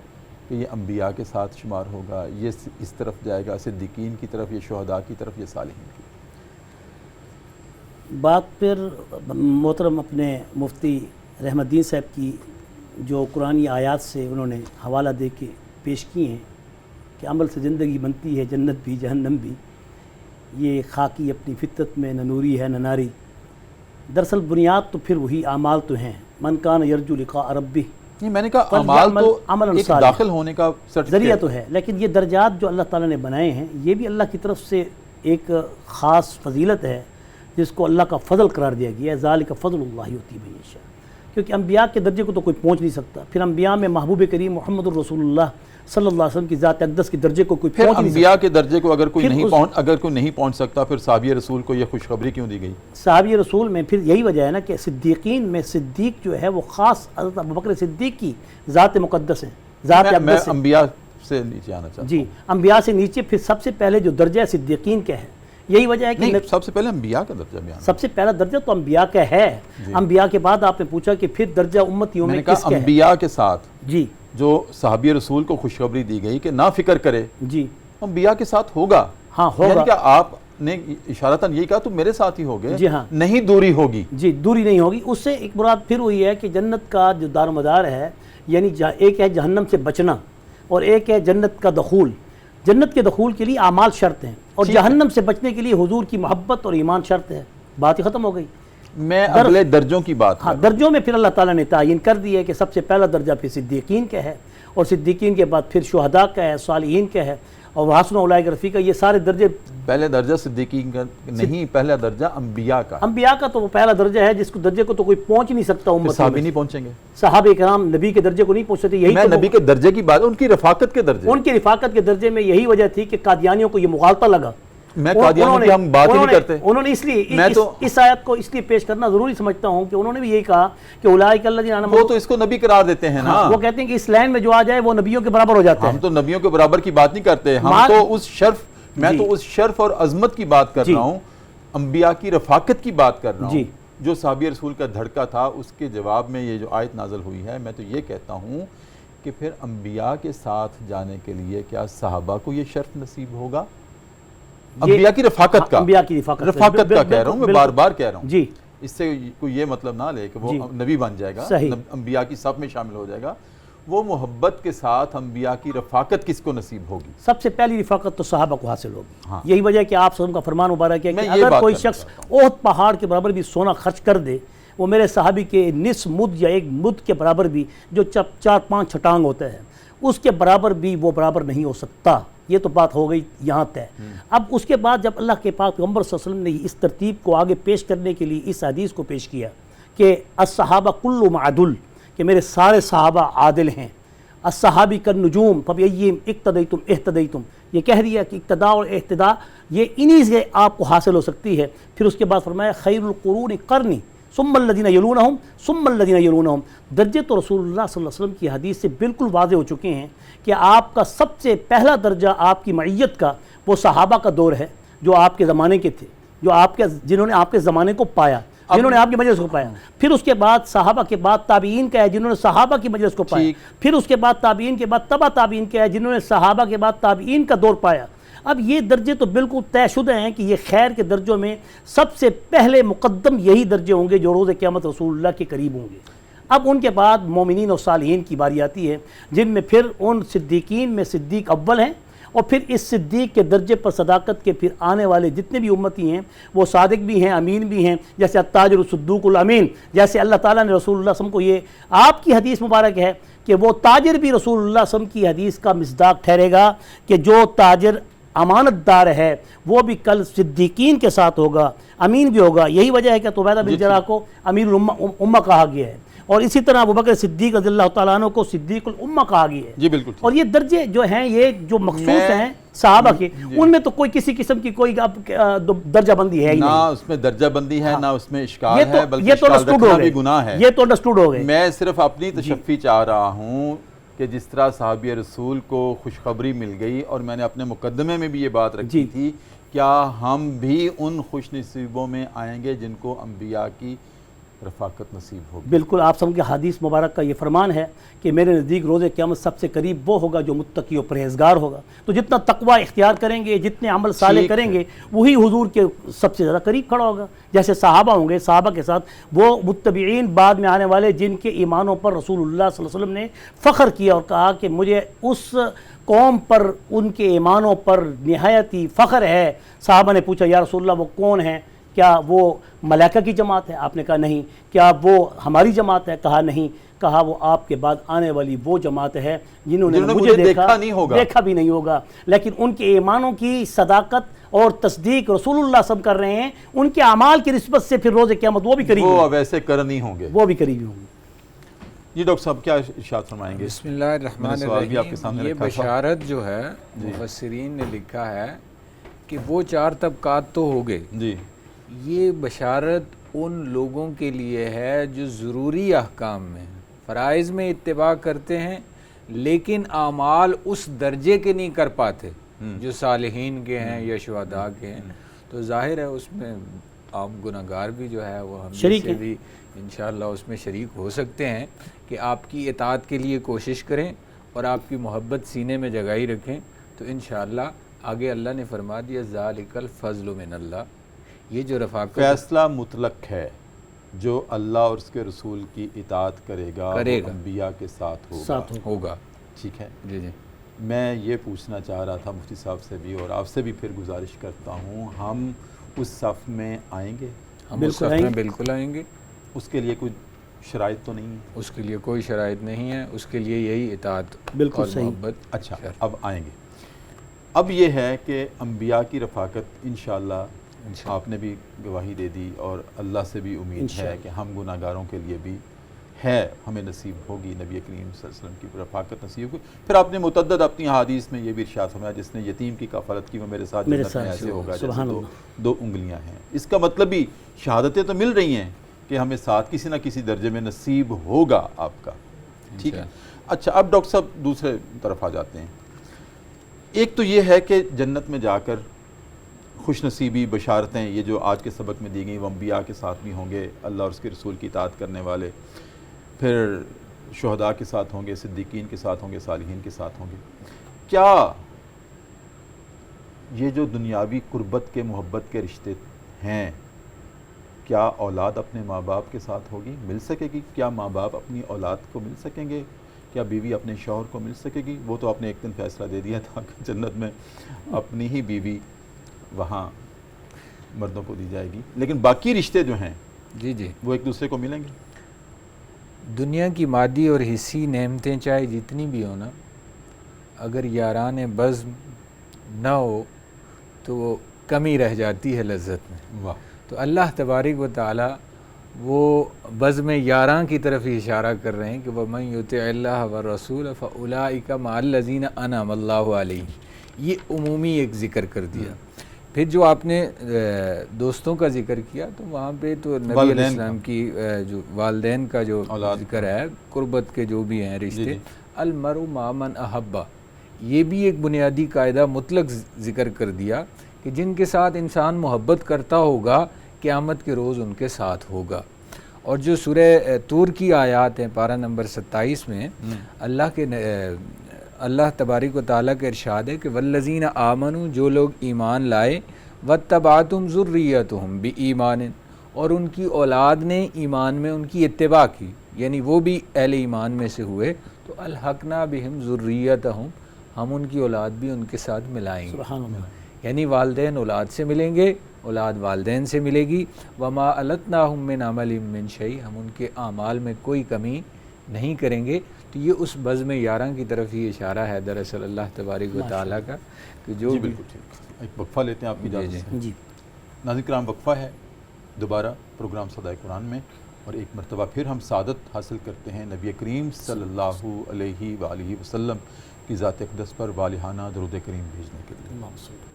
کہ یہ انبیاء کے ساتھ شمار ہوگا، یہ اس طرف جائے گا، صدیقین کی طرف، یہ شہداء کی طرف، یہ صالحین کی طرف؟ بات پھر محترم اپنے مفتی رحمت الدین صاحب کی جو قرآنی آیات سے انہوں نے حوالہ دے کے پیش کی ہیں کہ عمل سے زندگی بنتی ہے، جنت بھی جہنم بھی، یہ خاکی اپنی فطرت میں نہ نوری ہے نہ ناری. دراصل بنیاد تو پھر وہی اعمال تو ہیں، من کان یرجو لقاء ربہ. نہیں، میں نے کہا اعمال تو ایک داخل ہونے کا ذریعہ تو ہے، لیکن یہ درجات جو اللہ تعالیٰ نے بنائے ہیں یہ بھی اللہ کی طرف سے ایک خاص فضیلت ہے جس کو اللہ کا فضل قرار دیا گیا ہے. ذالک فضل اللہ یؤتی من یشاء. کیونکہ انبیاء کے درجے کو تو کوئی پہنچ نہیں سکتا، پھر انبیاء میں محبوب کریم محمد الرسول اللہ صلی اللہ علیہ وسلم کی ذات اقدس کے درجے کو کوئی پہنچ نہیں سکتا. انبیاء کے درجے کو اگر کوئی نہیں پہنچ سکتا، پھر صحابی رسول کو یہ خوشخبری کیوں دی گئی؟ صحابی رسول میں پھر یہی وجہ ہے نا کہ صدیقین میں صدیق جو ہے وہ خاص حضرت ابوبکر صدیق کی ذات مقدس ہے، ذات اقدس ہے. میں انبیاء سے نیچے آنا چاہتا ہوں. جی، انبیاء سے نیچے پھر سب سے پہلے جو درجہ صدیقین کا ہے، یہی وجہ ہے کہ سب سے پہلے انبیاء کا درجہ بیان، سب سے پہلا درجہ تو انبیاء کا ہے، انبیاء کے بعد آپ نے پوچھا کہ پھر درجہ امتیوں میں میں نے کہا کس کا ہے؟ انبیاء کے ساتھ جی جو صحابی رسول کو خوشخبری دی گئی کہ نہ فکر کرے، جی انبیاء کے ساتھ ہوگا، ہاں ہوگا، یعنی کہ آپ نے اشارتاً یہی کہا تم میرے ساتھ ہی ہوگے، جی ہاں، نہیں دوری ہوگی، جی دوری نہیں ہوگی۔ اس سے ایک مراد پھر ہوئی ہے کہ جنت کا جو دار و مدار ہے، یعنی ایک ہے جہنم سے بچنا اور ایک ہے جنت کا دخول۔ جنت کے دخول کے لیے اعمال شرط ہیں اور جہنم سے بچنے کے لیے حضور کی محبت اور ایمان شرط ہے، بات ہی ختم ہو گئی۔ میں اگلے درجوں کی بات ہاں، درجوں میں پھر اللہ تعالیٰ نے تعین کر دی ہے کہ سب سے پہلا درجہ پھر صدیقین کا ہے، اور صدیقین کے بعد پھر شہداء کا ہے، صالحین کا ہے، اور حسن اولئک رفیقا۔ یہ سارے درجے، پہلے درجہ صدیقین کا نہیں، پہلا درجہ انبیاء کا، انبیاء کا تو وہ پہلا درجہ ہے جس کو درجے کو تو کوئی پہنچ نہیں سکتا امت صحابی میں۔ نہیں پہنچیں گے، صحابہ کرام نبی کے درجے کو نہیں پہنچ سکتے، یہی میں تو نبی کے درجے کی بات، ان کی رفاقت کے درجے، ان کی رفاقت کے درجے میں یہی وجہ تھی کہ قادیانیوں کو یہ مغالطہ لگا۔ میں قادیانیوں کی ہم بات ہی نہیں کرتے، انہوں نے اس لیے میں تو اس آیت کو اس لیے پیش کرنا ضروری سمجھتا ہوں کہ انہوں نے بھی یہی کہا کہ اولئک الذین آمنوا، وہ تو اس کو نبی قرار دیتے ہیں نا، وہ کہتے ہیں کہ اس لائن میں جو آ جائے وہ نبیوں کے برابر ہو جاتا ہے۔ ہم تو نبیوں کے برابر کی بات نہیں کرتے، ہم تو اس شرف، میں تو اس شرف اور عظمت کی بات کر رہا ہوں، انبیاء کی رفاقت کی بات کر رہا ہوں، جو صحابی رسول کا دھڑکا تھا۔ اس کے جواب میں یہ جو آیت نازل ہوئی ہے، میں تو یہ کہتا ہوں کہ پھر انبیاء کے ساتھ جانے کے لیے کیا صحابہ کو یہ شرف نصیب ہوگا؟ انبیاء کی رفاقت کا، انبیاء کی رفاقت کا کہہ رہا ہوں، میں بار بار کہہ رہا ہوں، جی، اس سے کوئی یہ مطلب نہ لے کہ وہ نبی بن جائے گا، انبیاء کی صف میں شامل ہو جائے گا۔ وہ محبت کے ساتھ انبیاء کی رفاقت کس کو نصیب ہوگی؟ سب سے پہلی رفاقت تو صحابہ کو حاصل ہوگی۔ یہی وجہ ہے کہ آپ صلی اللہ علیہ وسلم کا فرمان مبارک ہے کہ اگر کوئی شخص احد پہاڑ کے برابر بھی سونا خرچ کر دے، وہ میرے صحابی کے نصف مد یا ایک مد کے برابر بھی، جو 4-5 چھٹانگ ہوتا ہے، اس کے برابر بھی وہ برابر نہیں ہو سکتا۔ یہ تو بات ہو گئی یہاں طے۔ اب اس کے بعد جب اللہ کے پاک پیغمبر صلی اللہ علیہ وسلم نے اس ترتیب کو آگے پیش کرنے کے لیے اس حدیث کو پیش کیا کہ الصحابہ کلهم عدل، کہ میرے سارے صحابہ عادل ہیں، الصحابی کالنجوم فبأیہم اقتدیتم اہتدیتم، یہ کہہ دیا کہ اقتداء اور اہتداء یہ انہی سے آپ کو حاصل ہو سکتی ہے۔ پھر اس کے بعد فرمایا خیر القرون قرنی ثم الذین یلونہم ثم الذین یلونہم۔ درجے تو رسول اللہ صلی اللہ علیہ وسلم کی حدیث سے بالکل واضح ہو چکے ہیں کہ آپ کا سب سے پہلا درجہ آپ کی معیت کا وہ صحابہ کا دور ہے، جو آپ کے زمانے کے تھے، جو جنہوں نے آپ کے زمانے کو پایا، جنہوں نے آپ کی مجلس کو پایا۔ پھر اس کے بعد صحابہ کے بعد تابعین کا ہے، جنہوں نے صحابہ کی مجلس کو پایا۔ پھر اس کے بعد تابعین کے بعد تبع تابعین کا ہے، جنہوں نے صحابہ کے بعد تابعین کا دور پایا۔ اب یہ درجے تو بالکل طے شدہ ہیں کہ یہ خیر کے درجوں میں سب سے پہلے مقدم یہی درجے ہوں گے جو روز قیامت رسول اللہ کے قریب ہوں گے۔ اب ان کے بعد مومنین اور صالحین کی باری آتی ہے، جن میں پھر ان صدیقین میں صدیق اول ہیں، اور پھر اس صدیق کے درجے پر صداقت کے پھر آنے والے جتنے بھی امتی ہیں وہ صادق بھی ہیں، امین بھی ہیں، جیسے التاجر الصدوق الامین، جیسے اللہ تعالیٰ نے رسول اللہ صلی اللہ علیہ وسلم کو، یہ آپ کی حدیث مبارک ہے کہ وہ تاجر بھی رسول اللہ صلی اللہ علیہ وسلم کی حدیث کا مصداق ٹھہرے گا کہ جو تاجر امانت دار ہے وہ بھی کل صدیقین کے ساتھ ہوگا، امین بھی ہوگا۔ یہی وجہ ہے کہ عبیدہ بن جراح کو امیر الامہ کہا گیا ہے، اور اسی طرح ابوبکر صدیق رضی اللہ تعالیٰ عنہ کو صدیق الامہ کہا گیا ہے۔ جی بالکل۔ اور یہ درجے جو ہیں، یہ جو مخصوص ہیں صحابہ کے، ان میں تو کوئی کسی قسم کی کوئی درجہ بندی ہے ہی نہیں، نہ اس میں درجہ بندی ہے، نہ اس میں اشکال ہے، بلکہ یہ تو اشکال رکھنا بھی گناہ ہے۔ یہ تو انڈرسٹوڈ ہو گئے۔ میں صرف اپنی تشفی چاہ رہا ہوں کہ جس طرح صحابی رسول کو خوشخبری مل گئی، اور میں نے اپنے مقدمے میں بھی یہ بات رکھی تھی، کیا ہم بھی ان خوش نصیبوں میں آئیں گے جن کو انبیاء کی رفاقت نصیب ہوگی؟ بالکل، آپ سب کے حدیث مبارک کا یہ فرمان ہے کہ میرے نزدیک روز قیامت سب سے قریب وہ ہوگا جو متقی و پرہیزگار ہوگا۔ تو جتنا تقوی اختیار کریں گے، جتنے عمل صالح کریں گے، وہی حضور کے سب سے زیادہ قریب کھڑا ہوگا۔ جیسے صحابہ ہوں گے، صحابہ کے ساتھ وہ متبعین بعد میں آنے والے جن کے ایمانوں پر رسول اللہ صلی اللہ علیہ وسلم نے فخر کیا اور کہا کہ مجھے اس قوم پر، ان کے ایمانوں پر نہایت ہی فخر ہے۔ صحابہ نے پوچھا یا رسول اللہ وہ کون ہیں؟ کیا وہ ملائکہ کی جماعت ہے؟ آپ نے کہا نہیں۔ کیا وہ ہماری جماعت ہے؟ کہا نہیں۔ کہا وہ آپ کے بعد آنے والی وہ جماعت ہے جنہوں نے مجھے دیکھا بھی نہیں ہوگا، لیکن ان کے ایمانوں کی صداقت اور تصدیق رسول اللہ صلی اللہ علیہ وسلم کر رہے ہیں، ان کے اعمال کی نسبت سے پھر روز قیامت وہ بھی قریب ہوں گے، وہ ویسے کرنی ہوں گے، وہ بھی قریبی ہوں گے۔ جی ڈاکٹر صاحب کیا ارشاد فرمائیں گے؟ بسم اللہ الرحمن الرحیم۔ یہ بشارت جو ہے مفسرین نے لکھا ہے کہ وہ 4 طبقات تو ہو گئے، جی یہ بشارت ان لوگوں کے لیے ہے جو ضروری احکام میں فرائض میں اتباع کرتے ہیں، لیکن اعمال اس درجے کے نہیں کر پاتے جو صالحین کے ہیں یا شہداء کے ہیں۔ تو ظاہر ہے اس میں آپ گناہگار بھی جو ہے وہ ہم شریک سے ہیں۔ بھی انشاءاللہ اس میں شریک ہو سکتے ہیں کہ آپ کی اطاعت کے لیے کوشش کریں اور آپ کی محبت سینے میں جگائی رکھیں، تو انشاءاللہ آگے اللہ نے فرما دیا ذالک الفضل من اللہ، یہ جو رفاقت فیصلہ مطلق ہے، جو اللہ اور اس کے رسول کی اطاعت کرے گا وہ انبیاء کے ساتھ ہوگا۔ ہوگا۔ ٹھیک ہے، جی جی میں یہ پوچھنا چاہ رہا تھا مفتی صاحب سے بھی، اور آپ سے بھی پھر گزارش کرتا ہوں، ہم اس صف میں آئیں گے؟ ہم اس صف میں بالکل آئیں گے۔ اس کے لیے کوئی شرائط تو نہیں ہے؟ اس کے لیے کوئی شرائط نہیں ہے، اس کے لیے یہی اطاعت بالکل اور صحیح۔ محبت۔ اچھا، اب آئیں گے۔ اب یہ ہے کہ انبیاء کی رفاقت انشاءاللہ آپ نے بھی گواہی دے دی، اور اللہ سے بھی امید ہے کہ ہم گناہ گاروں کے لیے بھی ہے، ہمیں نصیب ہوگی، نبی کریم صلی اللہ علیہ وسلم کی رفاقت نصیب ہوگی۔ پھر آپ نے متعدد اپنی احادیث میں یہ بھی ارشاد فرمایا، جس نے یتیم کی کفالت کی وہ میرے ساتھ جنت میں ایسے ہوگا جیسے دو انگلیاں ہیں۔ اس کا مطلب بھی شہادتیں تو مل رہی ہیں کہ ہمیں ساتھ کسی نہ کسی درجے میں نصیب ہوگا آپ کا، ٹھیک ہے۔ اچھا، اب ڈاکٹر صاحب دوسرے طرف آ جاتے ہیں۔ ایک تو یہ ہے کہ جنت میں جا کر خوش نصیبی بشارتیں یہ جو آج کے سبق میں دی گئیں، وہ انبیاء کے ساتھ بھی ہوں گے، اللہ اور اس کے رسول کی اطاعت کرنے والے، پھر شہداء کے ساتھ ہوں گے، صدیقین کے ساتھ ہوں گے، صالحین کے ساتھ ہوں گے۔ کیا یہ جو دنیاوی قربت کے محبت کے رشتے ہیں، کیا اولاد اپنے ماں باپ کے ساتھ ہوگی، مل سکے گی؟ کیا ماں باپ اپنی اولاد کو مل سکیں گے؟ کیا بیوی اپنے شوہر کو مل سکے گی؟ وہ تو آپ نے ایک دن فیصلہ دے دیا تھا کہ جنت میں اپنی ہی بیوی وہاں مردوں کو دی جائے گی، لیکن باقی رشتے جو ہیں جی جی وہ ایک دوسرے کو ملیں گے؟ دنیا کی مادی اور حصی نعمتیں چاہے جتنی بھی ہوں نا، اگر یاران بزم نہ ہو تو وہ کمی رہ جاتی ہے لذت میں۔ واہ! تو اللہ تبارک و تعالی وہ بزم یاراں کی طرف ہی اشارہ کر رہے ہیں کہ وَمَن يُطِعِ اللَّهَ وَالرَّسُولَ فَأُولَٰئِكَ مَعَ الَّذِينَ أَنْعَمَ اللَّهُ عَلَيْهِمْ، یہ عمومی ایک ذکر کر دیا۔ پھر جو آپ نے دوستوں کا ذکر کیا تو وہاں پہ تو نبی علیہ السلام کی جو والدین کا جو ذکر ہے، قربت کے جو بھی ہیں رشتے، المرء مع من احبہ، یہ بھی ایک بنیادی قاعدہ مطلق ذکر کر دیا کہ جن کے ساتھ انسان محبت کرتا ہوگا قیامت کے روز ان کے ساتھ ہوگا۔ اور جو سورہ طور کی آیات ہیں پارہ نمبر 27 میں اللہ تبارک و تعالیٰ کا ارشاد ہے کہ والذین آمنوا، جو لوگ ایمان لائے، واتبعتم ذریتہم بایمان، اور ان کی اولاد نے ایمان میں ان کی اتباع کی، یعنی وہ بھی اہل ایمان میں سے ہوئے، تو الحقنا بہم ذریتہم، ہم ان کی اولاد بھی ان کے ساتھ ملائیں گے۔ سبحان اللہ۔ یعنی والدین اولاد سے ملیں گے، اولاد والدین سے ملے گی۔ وما التناہم من عمل من شیء، ہم ان کے اعمال میں کوئی کمی نہیں کریں گے۔ تو یہ اس بزم یاراں کی طرف ہی اشارہ ہے دراصل اللہ تبارک و تعالیٰ کا کہ جو جی بالکل ٹھیک۔ ایک وقفہ لیتے ہیں آپ کی اجازت سے۔ جی ناظرین کرام، وقفہ ہے، دوبارہ پروگرام صدائے قرآن میں، اور ایک مرتبہ پھر ہم سعادت حاصل کرتے ہیں نبی کریم صلی اللہ علیہ وآلہ وسلم کی ذات اقدس پر والہانہ درود کریم بھیجنے کے لیے۔ اللہم صل۔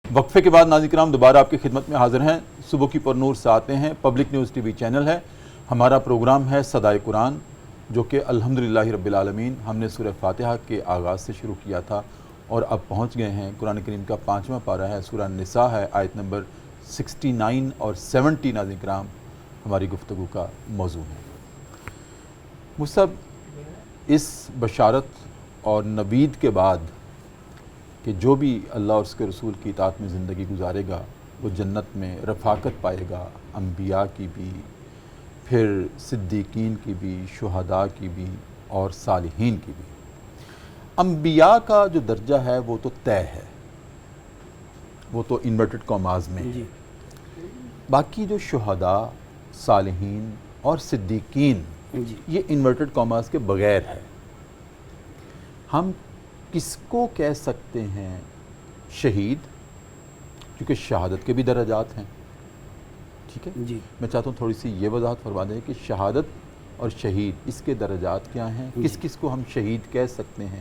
وقفے کے بعد ناظرین کرام دوبارہ آپ کی خدمت میں حاضر ہیں۔ صبح کی پر نور سے آتے ہیں، public news T V channel ہے، ہمارا پروگرام ہے صدائے قرآن، جو کہ الحمدللہ رب العالمین ہم نے سورہ فاتحہ کے آغاز سے شروع کیا تھا، اور اب پہنچ گئے ہیں قرآن کریم کا 5واں پارہ ہے، سورہ نساء ہے، آیت نمبر 69 اور 70 ناظرین کرام ہماری گفتگو کا موضوع ہے۔ مصعب، اس بشارت اور نوید کے بعد کہ جو بھی اللہ اور اس کے رسول کی اطاعت میں زندگی گزارے گا وہ جنت میں رفاقت پائے گا، انبیاء کی بھی، پھر صدیقین کی بھی، شہداء کی بھی، اور صالحین کی بھی۔ انبیاء کا جو درجہ ہے وہ تو طے ہے، وہ تو انورٹڈ کاماز میں ہے۔ باقی جو شہداء، صالحین اور صدیقین، یہ انورٹڈ کاماز کے بغیر ہے۔ ہم کس کو کہہ سکتے ہیں شہید؟ کیونکہ شہادت کے بھی درجات ہیں، ٹھیک ہے؟ جی میں چاہتا ہوں تھوڑی سی یہ وضاحت فرما دیں کہ شہادت اور شہید اس کے درجات کیا ہیں، کس کس کو ہم شہید کہہ سکتے ہیں؟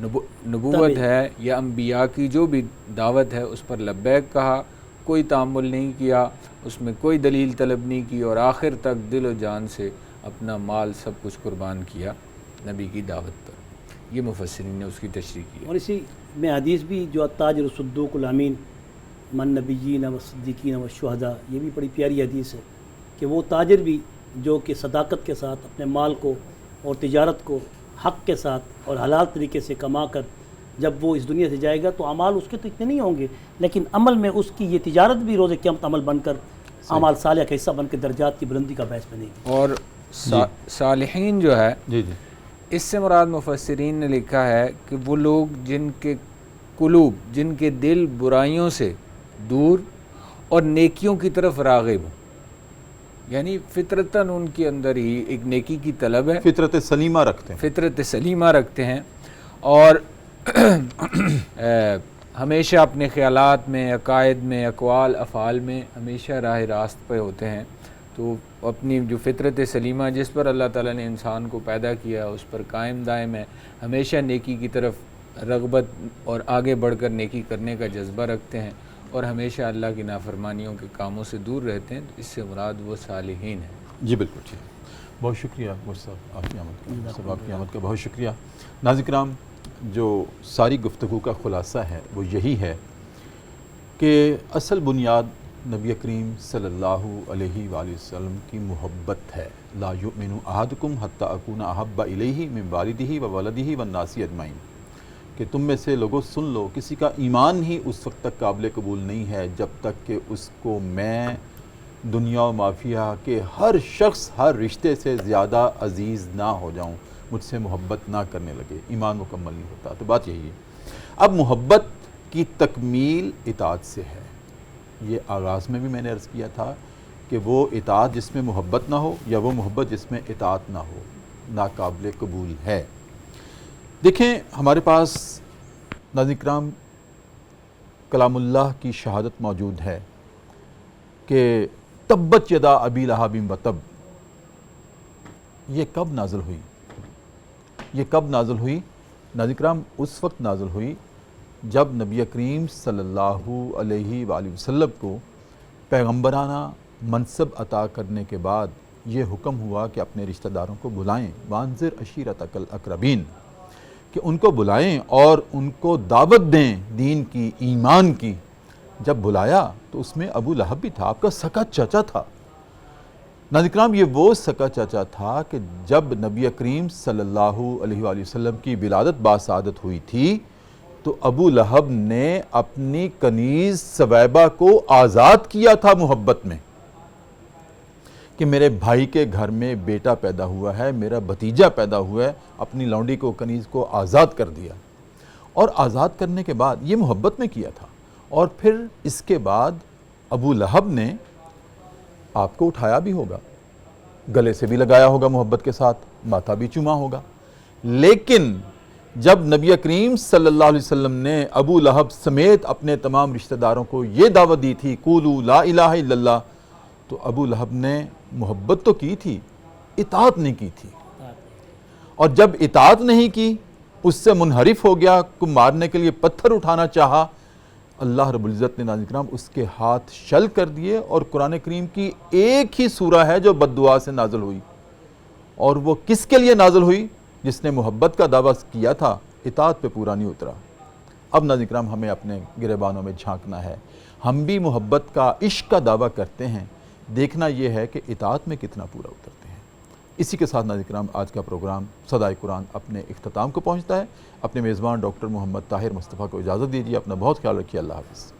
نبوت ہے یا انبیاء کی جو بھی دعوت ہے اس پر لبیک کہا، کوئی تعامل نہیں کیا، اس میں کوئی دلیل طلب نہیں کی، اور آخر تک دل و جان سے اپنا مال سب کچھ قربان کیا نبی کی دعوت پر۔ یہ مفسرین نے اس کی تشریح کی ہے۔ اور اسی میں حدیث بھی جو التاجر الصدوق الامین من نبیین و صدیقین و شہداء، یہ بھی بڑی پیاری حدیث ہے کہ وہ تاجر بھی جو کہ صداقت کے ساتھ اپنے مال کو اور تجارت کو حق کے ساتھ اور حلال طریقے سے کما کر جب وہ اس دنیا سے جائے گا تو اعمال اس کے تو اتنے نہیں ہوں گے، لیکن عمل میں اس کی یہ تجارت بھی روز قیامت عمل بن کر اعمال صالحہ کا حصہ بن کے درجات کی بلندی کا باعث بنے گی۔ اور صالحین جو ہے جی جی اس سے مراد مفسرین نے لکھا ہے کہ وہ لوگ جن کے قلوب، جن کے دل برائیوں سے دور اور نیکیوں کی طرف راغب ہوں، یعنی فطرتاً ان کے اندر ہی ایک نیکی کی طلب ہے، فطرت سلیمہ رکھتے ہیں، فطرت سلیمہ رکھتے ہیں، اور ہمیشہ اپنے خیالات میں، عقائد میں، اقوال افعال میں ہمیشہ راہ راست پہ ہوتے ہیں۔ تو اپنی جو فطرت سلیمہ جس پر اللہ تعالیٰ نے انسان کو پیدا کیا اس پر قائم دائم ہے، ہمیشہ نیکی کی طرف رغبت اور آگے بڑھ کر نیکی کرنے کا جذبہ رکھتے ہیں، اور ہمیشہ اللہ کی نافرمانیوں کے کاموں سے دور رہتے ہیں، تو اس سے مراد وہ صالحین ہیں۔ جی بالکل ٹھیک۔ بہت شکریہ مجھ صاحب، آپ کی آمد کا بہت شکریہ۔ ناظرین کرام، جو ساری گفتگو کا خلاصہ ہے وہ یہی ہے کہ اصل بنیاد نبی کریم صلی اللہ علیہ وآلہ وسلم کی محبت ہے۔ لا یؤمن احدکم حتی اکون احب الیہ من والدہ وولدہ والناس اجمعین، کہ تم میں سے لوگوں سن لو، کسی کا ایمان ہی اس وقت تک قابل قبول نہیں ہے جب تک کہ اس کو میں دنیا و مافیہ کے ہر شخص، ہر رشتے سے زیادہ عزیز نہ ہو جاؤں، مجھ سے محبت نہ کرنے لگے، ایمان مکمل نہیں ہوتا۔ تو بات یہی ہے۔ اب محبت کی تکمیل اطاعت سے ہے۔ یہ آغاز میں بھی میں نے عرض کیا تھا کہ وہ اطاعت جس میں محبت نہ ہو یا وہ محبت جس میں اطاعت نہ ہو، ناقابل قبول ہے۔ دیکھیں ہمارے پاس ناظرین کرام کلام اللہ کی شہادت موجود ہے کہ تبت یدا ابی لہب وتب، یہ کب نازل ہوئی؟ یہ کب نازل ہوئی؟ ناظرین کرام اس وقت نازل ہوئی جب نبی کریم صلی اللہ علیہ وآلہ وسلم کو پیغمبرانہ منصب عطا کرنے کے بعد یہ حکم ہوا کہ اپنے رشتہ داروں کو بلائیں، وانذر عشیرتک الاقربین، کہ ان کو بلائیں اور ان کو دعوت دیں دین کی، ایمان کی۔ جب بلایا تو اس میں ابو لہب بھی تھا، آپ کا سکا چچا تھا۔ ناظرین کرام یہ وہ سکا چچا تھا کہ جب نبی کریم صلی اللہ علیہ وآلہ وسلم کی ولادت باسعادت ہوئی تھی تو ابو لہب نے اپنی کنیز سویبہ کو آزاد کیا تھا محبت میں، کہ میرے بھائی کے گھر میں بیٹا پیدا ہوا ہے، میرا بھتیجا پیدا ہوا ہے، اپنی لونڈی کو، کنیز کو آزاد کر دیا۔ اور آزاد کرنے کے بعد یہ محبت میں کیا تھا، اور پھر اس کے بعد ابو لہب نے آپ کو اٹھایا بھی ہوگا، گلے سے بھی لگایا ہوگا محبت کے ساتھ، ماتھا بھی چوما ہوگا، لیکن جب نبی کریم صلی اللہ علیہ وسلم نے ابو لہب سمیت اپنے تمام رشتہ داروں کو یہ دعوت دی تھی قولوا لا الہ الا اللہ، تو ابو لہب نے محبت تو کی تھی، اطاعت نہیں کی تھی، اور جب اطاعت نہیں کی اس سے منحرف ہو گیا، کو مارنے کے لیے پتھر اٹھانا چاہا، اللہ رب العزت نے ناظرین کرام اس کے ہاتھ شل کر دیے، اور قرآن کریم کی ایک ہی سورہ ہے جو بد دعا سے نازل ہوئی، اور وہ کس کے لیے نازل ہوئی؟ جس نے محبت کا دعویٰ کیا تھا، اطاعت پہ پورا نہیں اترا۔ اب ناظرین کرام ہمیں اپنے گریبانوں میں جھانکنا ہے، ہم بھی محبت کا، عشق کا دعویٰ کرتے ہیں، دیکھنا یہ ہے کہ اطاعت میں کتنا پورا اترتے ہیں۔ اسی کے ساتھ ناظرین کرام آج کا پروگرام صدائے قرآن اپنے اختتام کو پہنچتا ہے۔ اپنے میزبان ڈاکٹر محمد طاہر مصطفیٰ کو اجازت دیجیے، اپنا بہت خیال رکھیے، اللہ حافظ۔